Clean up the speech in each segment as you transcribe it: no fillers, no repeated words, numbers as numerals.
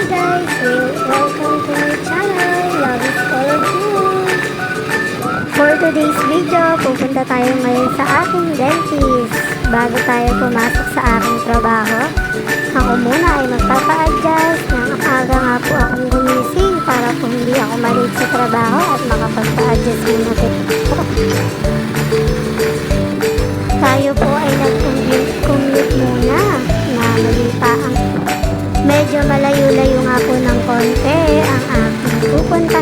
guys! Welcome to my channel, Love is All of You. For today's video, pupunta tayo ngayon sa aking dentist. Bago tayo pumasok sa aking trabaho, ako muna ay magpapa-adjust ng aga nga po akong gumising para po hindi ako malate sa trabaho at makapagpa-adjust muna po. Tayo po ay nag-commute muna na mali pa ang medyo malayo-layo nga po ng konti ang aking pupunta.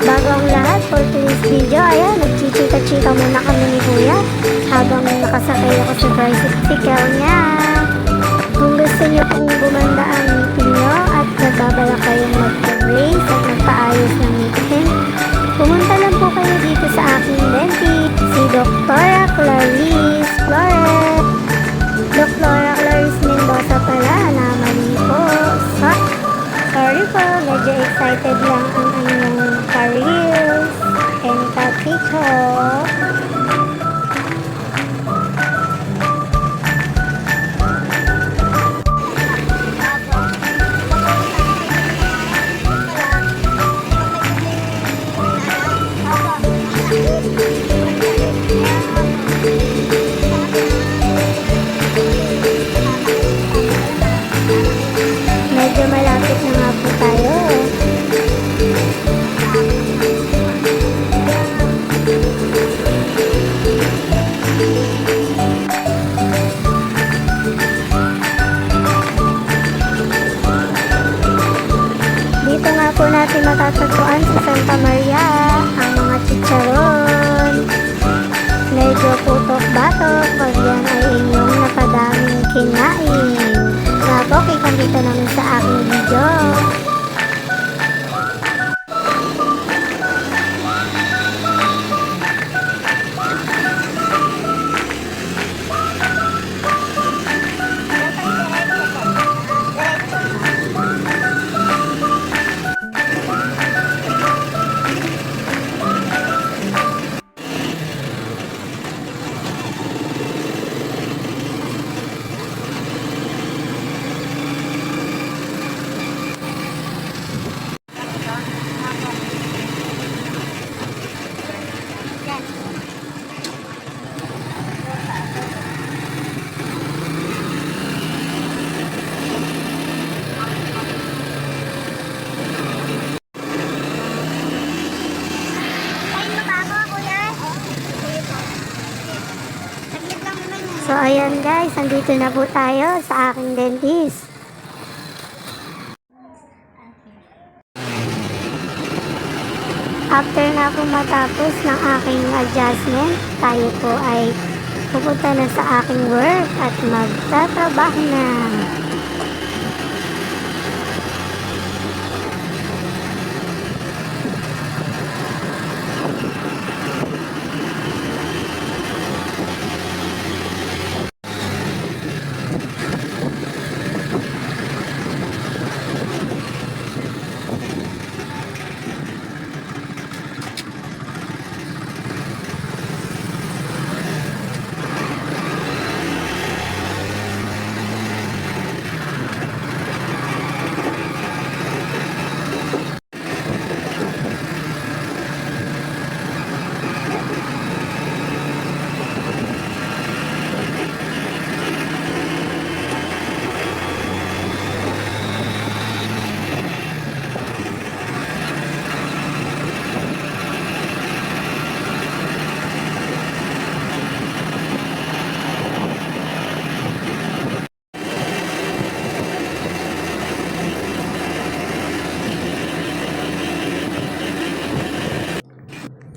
Bago ang lahat, for today's video, ayan, nagchichika-chika muna kami ni Kuya habang nakasakay ako sa tricycle niya. Kung gusto niyo pong gumanda ang ngipin niyo at nagbabalak kayong mag-brace at magpaayos ng ngipin, pumunta lang po kayo dito sa aking dentist, si Dr. Clarice Flores. Dr. Clarice Mendoza pala, na mali po. Sorry po, medyo excited lang ang anyong careers and kapito. Medyo malapit na nga po tayo. Dito nga po natin matatagpuan sa Santa Maria ang mga chicharon. Medyo putok-batok pag yan ay inyong napadaming kinain. Nga po, kitang-kita naman sa aking video. So ayan guys, andito na po tayo sa aking dentist. After na po matapos ng aking adjustment, tayo po ay pupunta na sa aking work at magtatrabaho na.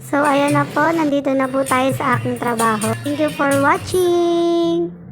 So, ayan na po. Nandito na po tayo sa aking trabaho. Thank you for watching!